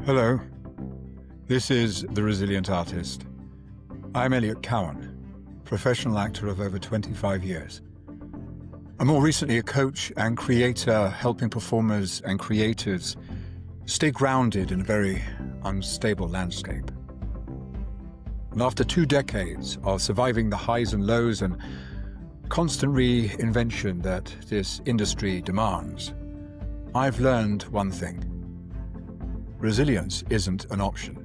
Hello, this is The Resilient Artist. I'm Elliot Cowan, professional actor of over 25 years. I'm more recently a coach and creator, helping performers and creators stay grounded in a very unstable landscape. And after 2 decades of surviving the highs and lows and constant reinvention that this industry demands, I've learned one thing. Resilience isn't an option.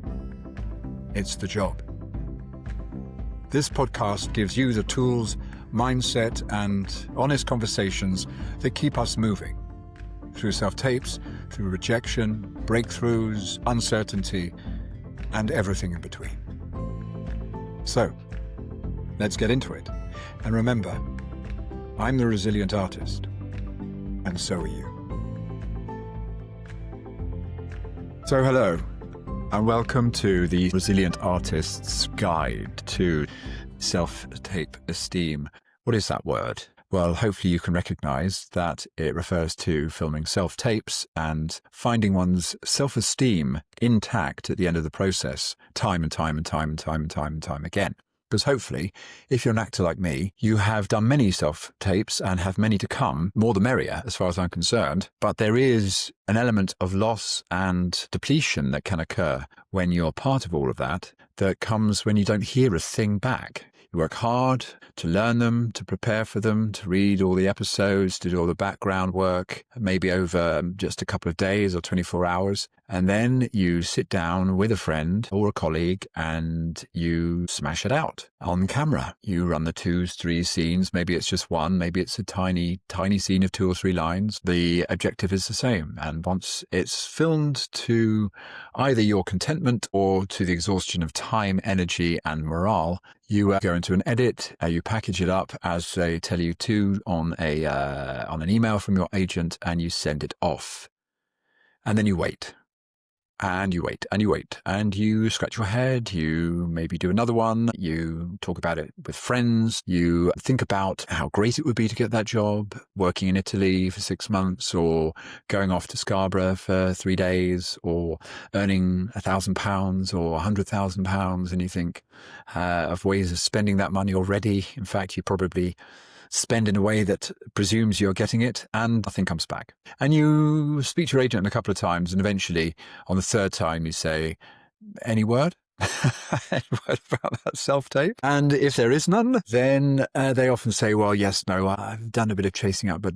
It's the job. This podcast gives you the tools, mindset, and honest conversations that keep us moving through self-tapes, through rejection, breakthroughs, uncertainty, and everything in between. So, let's get into it. And remember, I'm the Resilient Artist, and so are you. So hello, and welcome to the Resilient Artist's Guide to Self Tape Esteem. What is that word? Well, hopefully you can recognize that it refers to filming self-tapes and finding one's self-esteem intact at the end of the process, time and time again. Because hopefully, if you're an actor like me, you have done many self-tapes and have many to come, more the merrier as far as I'm concerned. But there is an element of loss and depletion that can occur when you're part of all of that comes when you don't hear a thing back. You work hard to learn them, to prepare for them, to read all the episodes, to do all the background work, maybe over just a couple of days or 24 hours. And then you sit down with a friend or a colleague and you smash it out on camera. You run the 2, 3 scenes. Maybe it's just one. Maybe it's a tiny scene of 2 or 3 lines. The objective is the same. And once it's filmed to either your contentment or to the exhaustion of time, energy, and morale, you go into an edit, you package it up as they tell you to on an email from your agent, and you send it off. And then you wait. And you wait, and you wait, and you scratch your head, you maybe do another one, you talk about it with friends, you think about how great it would be to get that job, working in Italy for 6 months, or going off to Scarborough for 3 days, or earning £1,000 or £100,000, and you think of ways of spending that money already. In fact, you probably spend in a way that presumes you're getting it, and nothing comes back. And you speak to your agent a couple of times, and eventually on the 3rd time you say, any word? Any word about that self-tape? And if there is none, then they often say, well, yes, no, I've done a bit of chasing up, but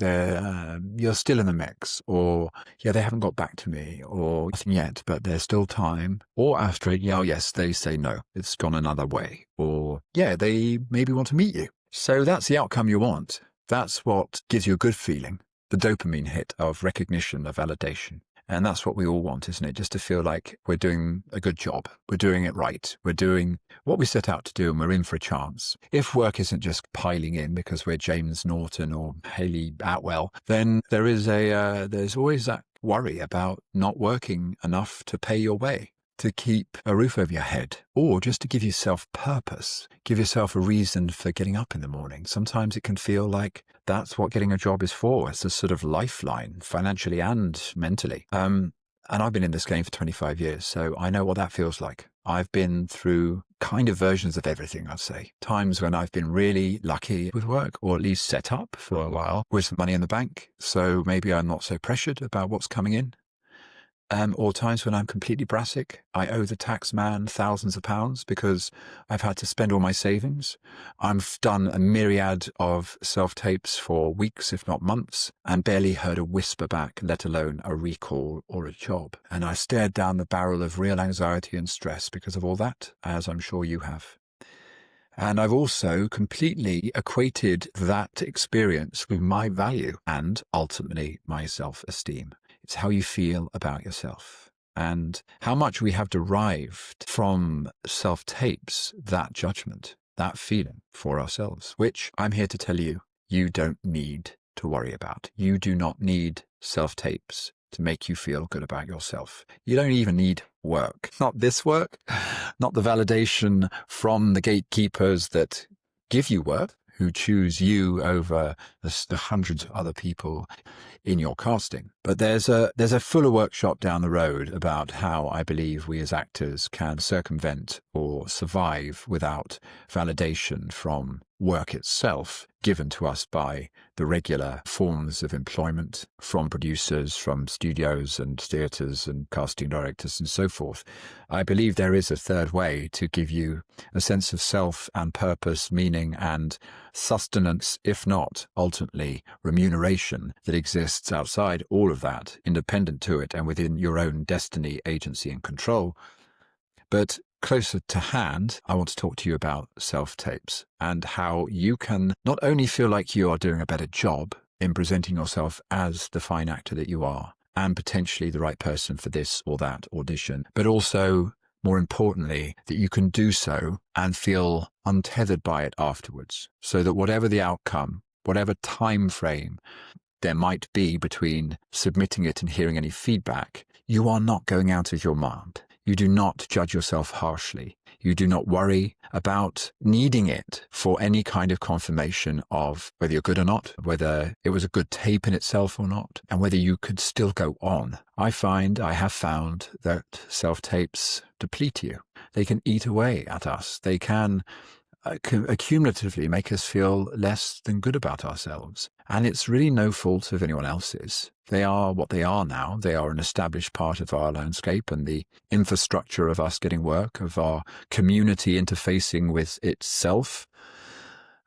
you're still in the mix. Or, yeah, they haven't got back to me. Or, nothing yet, but there's still time. Or after it, yeah, oh, yes, they say no, it's gone another way. Or, yeah, they maybe want to meet you. So that's the outcome you want. That's what gives you a good feeling, the dopamine hit of recognition, of validation. And that's what we all want, isn't it? Just to feel like we're doing a good job. We're doing it right. We're doing what we set out to do, and we're in for a chance. If work isn't just piling in because we're James Norton or Haley Atwell, then there's always that worry about not working enough to pay your way, to keep a roof over your head, or just to give yourself purpose, give yourself a reason for getting up in the morning. Sometimes it can feel like that's what getting a job is for. It's a sort of lifeline, financially and mentally. And I've been in this game for 25 years, so I know what that feels like. I've been through kind of versions of everything, I'd say. Times when I've been really lucky with work, or at least set up for a while with some money in the bank. So maybe I'm not so pressured about what's coming in. Or times when I'm completely brassic. I owe the tax man thousands of pounds because I've had to spend all my savings. I've done a myriad of self-tapes for weeks, if not months, and barely heard a whisper back, let alone a recall or a job. And I stared down the barrel of real anxiety and stress because of all that, as I'm sure you have. And I've also completely equated that experience with my value and ultimately my self-esteem. It's how you feel about yourself and how much we have derived from self-tapes, that judgment, that feeling for ourselves, which I'm here to tell you, you don't need to worry about. You do not need self-tapes to make you feel good about yourself. You don't even need work. Not this work, not the validation from the gatekeepers that give you work, who choose you over the hundreds of other people in your casting. But there's a fuller workshop down the road about how I believe we as actors can circumvent or survive without validation from work itself given to us by the regular forms of employment from producers, from studios and theatres and casting directors and so forth. I believe there is a third way to give you a sense of self and purpose, meaning and sustenance, if not ultimately remuneration, that exists outside all of that, independent to it and within your own destiny, agency and control. But closer to hand, I want to talk to you about self-tapes and how you can not only feel like you are doing a better job in presenting yourself as the fine actor that you are and potentially the right person for this or that audition, but also, more importantly, that you can do so and feel untethered by it afterwards, so that whatever the outcome, whatever time frame there might be between submitting it and hearing any feedback, you are not going out of your mind. You do not judge yourself harshly. You do not worry about needing it for any kind of confirmation of whether you're good or not, whether it was a good tape in itself or not, and whether you could still go on. I have found that self-tapes deplete you. They can eat away at us. They can accumulatively make us feel less than good about ourselves. And it's really no fault of anyone else's. They are what they are now. They are an established part of our landscape and the infrastructure of us getting work, of our community interfacing with itself.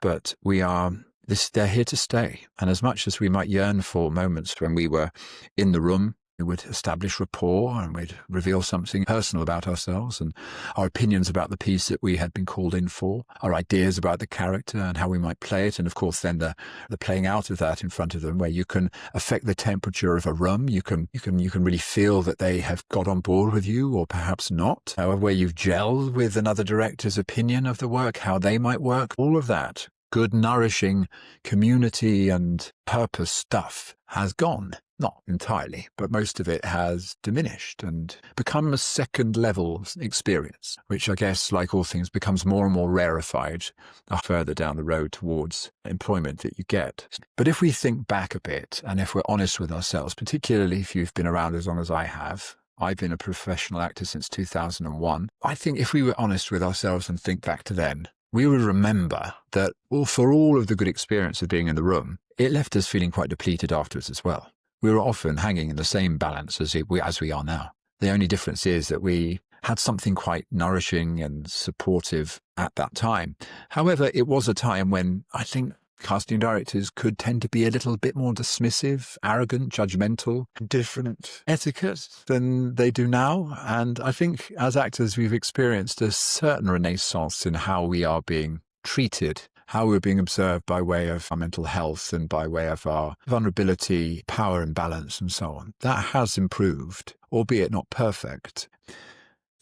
But they're here to stay. And as much as we might yearn for moments when we were in the room, we would establish rapport and we'd reveal something personal about ourselves and our opinions about the piece that we had been called in for, our ideas about the character and how we might play it. And of course, then the playing out of that in front of them, where you can affect the temperature of a room. You can really feel that they have got on board with you or perhaps not, where you've gelled with another director's opinion of the work, how they might work. All of that good, nourishing community and purpose stuff has gone. Not entirely, but most of it has diminished and become a second level experience, which I guess, like all things, becomes more and more rarefied the further down the road towards employment that you get. But if we think back a bit, and if we're honest with ourselves, particularly if you've been around as long as I have, I've been a professional actor since 2001. I think if we were honest with ourselves and think back to then, we would remember that for all of the good experience of being in the room, it left us feeling quite depleted afterwards as well. We were often hanging in the same balance as we are now. The only difference is that we had something quite nourishing and supportive at that time. However, it was a time when I think casting directors could tend to be a little bit more dismissive, arrogant, judgmental, different etiquette than they do now. And I think as actors, we've experienced a certain renaissance in how we are being treated, how we're being observed by way of our mental health and by way of our vulnerability, power imbalance, and so on. That has improved, albeit not perfect.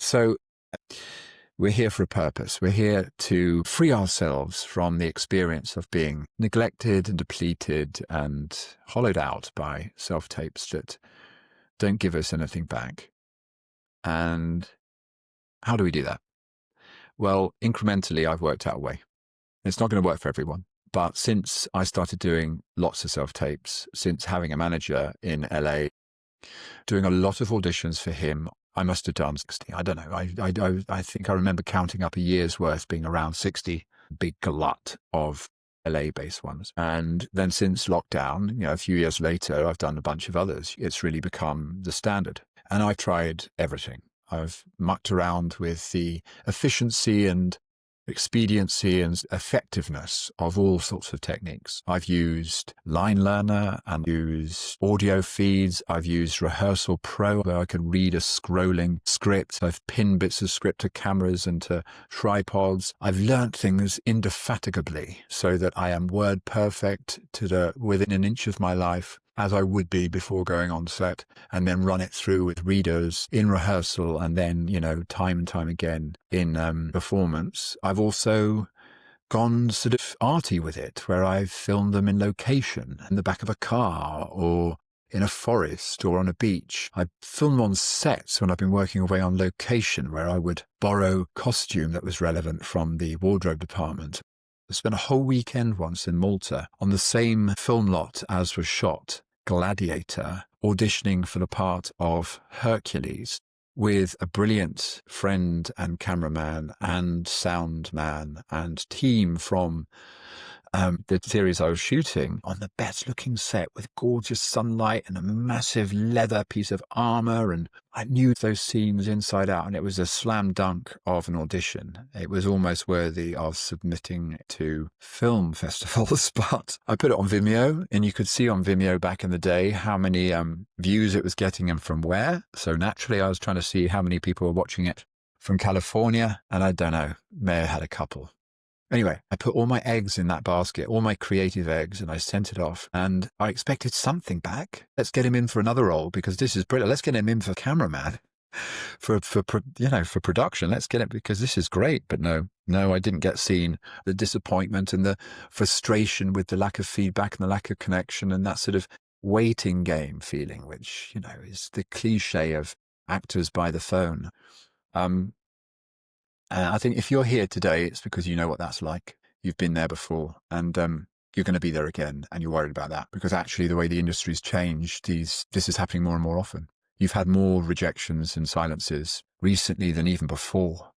So we're here for a purpose. We're here to free ourselves from the experience of being neglected and depleted and hollowed out by self-tapes that don't give us anything back. And how do we do that? Well, incrementally, I've worked out a way. It's not going to work for everyone. But since I started doing lots of self-tapes, since having a manager in LA, doing a lot of auditions for him, I must have done 60. I don't know. I think I remember counting up a year's worth being around 60, big glut of LA-based ones. And then since lockdown, a few years later, I've done a bunch of others. It's really become the standard. And I've tried everything. I've mucked around with the efficiency and expediency and effectiveness of all sorts of techniques. I've used Line Learner and used audio feeds. I've used Rehearsal Pro, where I can read a scrolling script. I've pinned bits of script to cameras and to tripods. I've learnt things indefatigably so that I am word perfect within an inch of my life, as I would be before going on set, and then run it through with readers in rehearsal and then, time and time again in performance. I've also gone sort of arty with it, where I've filmed them in location, in the back of a car or in a forest or on a beach. I've filmed on sets when I've been working away on location, where I would borrow costume that was relevant from the wardrobe department I spent a whole weekend once in Malta on the same film lot as was shot Gladiator, auditioning for the part of Hercules with a brilliant friend and cameraman and sound man and team from the series I was shooting on the best looking set with gorgeous sunlight and a massive leather piece of armor. And I knew those scenes inside out, and it was a slam dunk of an audition. It was almost worthy of submitting to film festivals, but I put it on Vimeo, and you could see on Vimeo back in the day how many views it was getting and from where. So naturally, I was trying to see how many people were watching it from California, and I don't know, may have had a couple. Anyway, I put all my eggs in that basket, all my creative eggs, and I sent it off. And I expected something back. Let's get him in for another role because this is brilliant. Let's get him in for cameraman, for production. Let's get it because this is great. But no, I didn't get seen. The disappointment and the frustration with the lack of feedback and the lack of connection and that sort of waiting game feeling, which is the cliche of actors by the phone. I think if you're here today, it's because you know what that's like. You've been there before, and you're going to be there again, and you're worried about that because actually the way the industry's changed, this is happening more and more often. You've had more rejections and silences recently than even before,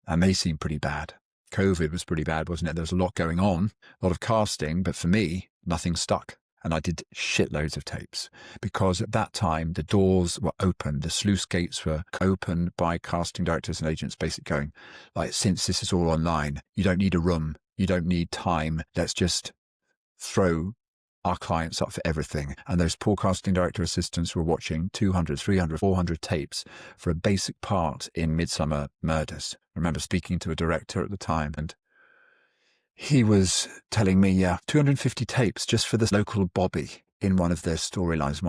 and they seem pretty bad. COVID was pretty bad, wasn't it? There was a lot going on, a lot of casting, but for me, nothing stuck. And I did shitloads of tapes because at that time, the doors were open. The sluice gates were opened by casting directors and agents basically going, like, since this is all online, you don't need a room. You don't need time. Let's just throw our clients up for everything. And those poor casting director assistants were watching 200, 300, 400 tapes for a basic part in Midsummer Murders. I remember speaking to a director at the time, and he was telling me, 250 tapes just for this local Bobby in one of their storylines,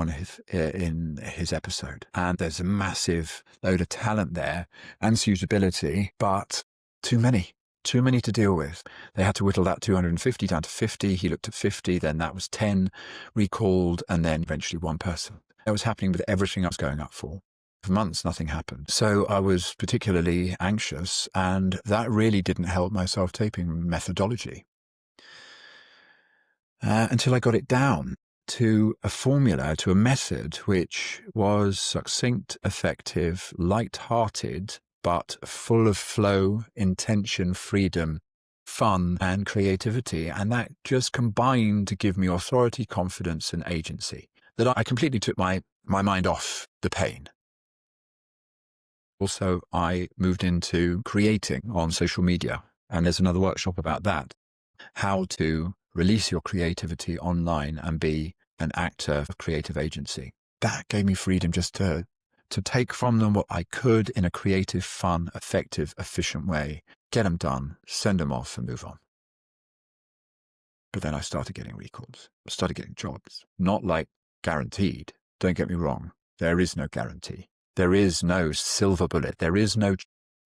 in his episode. And there's a massive load of talent there and suitability, but too many to deal with. They had to whittle that 250 down to 50. He looked at 50, then that was 10 recalled, and then eventually one person. That was happening with everything I was going up for. For months, nothing happened. So I was particularly anxious, and that really didn't help my self-taping methodology until I got it down to a formula, to a method which was succinct, effective, light-hearted, but full of flow, intention, freedom, fun, and creativity. And that just combined to give me authority, confidence, and agency. That I completely took my mind off the pain. Also, I moved into creating on social media, and there's another workshop about that, how to release your creativity online and be an actor of creative agency. That gave me freedom just to take from them what I could in a creative, fun, effective, efficient way, get them done, send them off and move on. But then I started getting recalls. I started getting jobs, not like guaranteed. Don't get me wrong. There is no guarantee. There is no silver bullet. There is no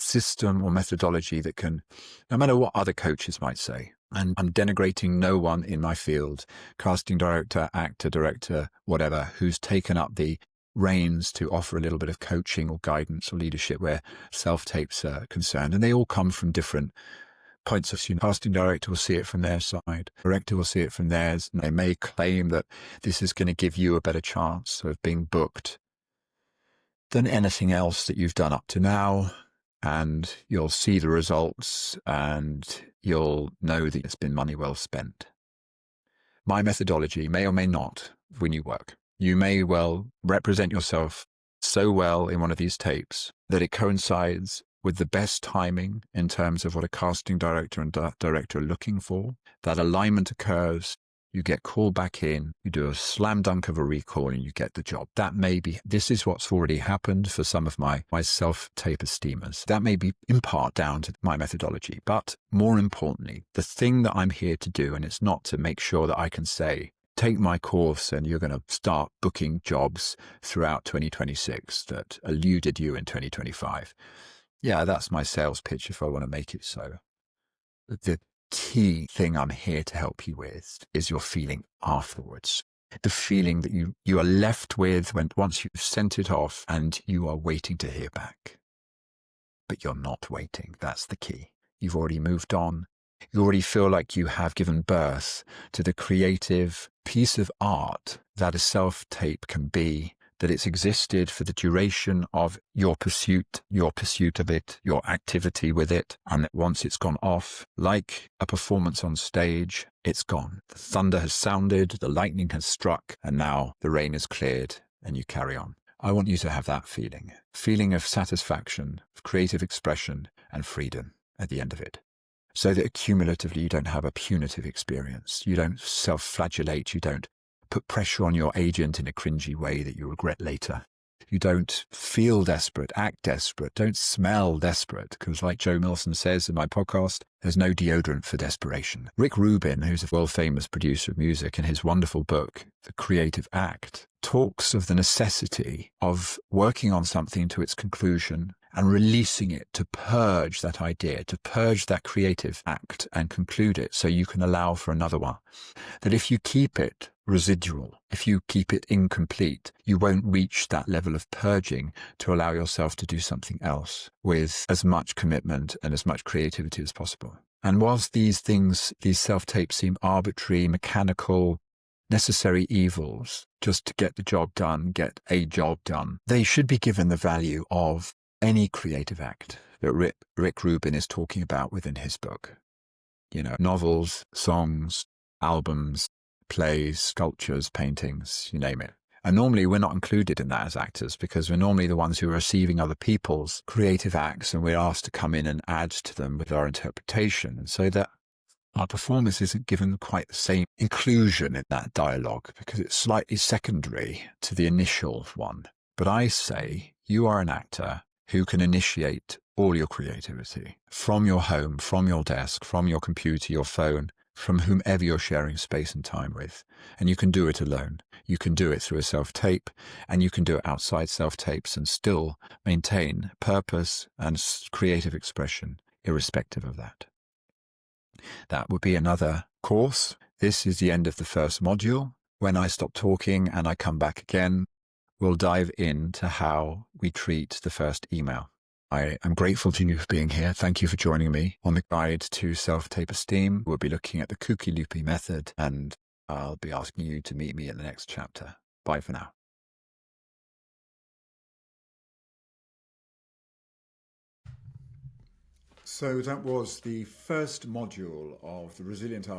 system or methodology that can, no matter what other coaches might say, and I'm denigrating no one in my field, casting director, actor, director, whatever, who's taken up the reins to offer a little bit of coaching or guidance or leadership where self-tapes are concerned. And they all come from different points of view. Casting director will see it from their side. Director will see it from theirs. And they may claim that this is going to give you a better chance of being booked than anything else that you've done up to now, and you'll see the results and you'll know that it's been money well spent. My methodology may or may not win you work. You may well represent yourself so well in one of these tapes that it coincides with the best timing in terms of what a casting director and director are looking for. That alignment occurs. You get called back in, you do a slam dunk of a recall and you get the job. That may be, this is what's already happened for some of my self-tape esteemers. That may be in part down to my methodology, but more importantly, the thing that I'm here to do, and it's not to make sure that I can say, take my course and you're going to start booking jobs throughout 2026 that eluded you in 2025. Yeah, that's my sales pitch if I want to make it so. The key thing I'm here to help you with is your feeling afterwards. The feeling that you are left with once you've sent it off and you are waiting to hear back. But you're not waiting. That's the key. You've already moved on. You already feel like you have given birth to the creative piece of art that a self-tape can be, that it's existed for the duration of your pursuit of it, your activity with it, and that once it's gone off, like a performance on stage, it's gone. The thunder has sounded, the lightning has struck, and now the rain is cleared, and you carry on. I want you to have that feeling of satisfaction, of creative expression, and freedom at the end of it. So that cumulatively you don't have a punitive experience. You don't self-flagellate. You don't put pressure on your agent in a cringy way that you regret later. You don't feel desperate, act desperate, don't smell desperate, because like Joe Milson says in my podcast, there's no deodorant for desperation. Rick Rubin, who's a world-famous producer of music, in his wonderful book, The Creative Act, talks of the necessity of working on something to its conclusion and releasing it to purge that idea, to purge that creative act and conclude it so you can allow for another one. That if you keep it residual, if you keep it incomplete, you won't reach that level of purging to allow yourself to do something else with as much commitment and as much creativity as possible. And whilst these things, these self-tapes seem arbitrary, mechanical, necessary evils just to get the job done, get a job done, they should be given the value of any creative act that Rick Rubin is talking about within his book. You know, novels, songs, albums, plays, sculptures, paintings, you name it. And normally we're not included in that as actors because we're normally the ones who are receiving other people's creative acts and we're asked to come in and add to them with our interpretation. And so that our performance isn't given quite the same inclusion in that dialogue because it's slightly secondary to the initial one. But I say you are an actor who can initiate all your creativity from your home, from your desk, from your computer, your phone, from whomever you're sharing space and time with. And you can do it alone. You can do it through a self-tape, and you can do it outside self-tapes and still maintain purpose and creative expression irrespective of that. That would be another course. This is the end of the first module. When I stop talking and I come back again, we'll dive into how we treat the first email. I am grateful to you for being here. Thank you for joining me on the guide to self-tape esteem. We'll be looking at the cookie loopy method, and I'll be asking you to meet me in the next chapter. Bye for now. So that was the first module of the Resilient Art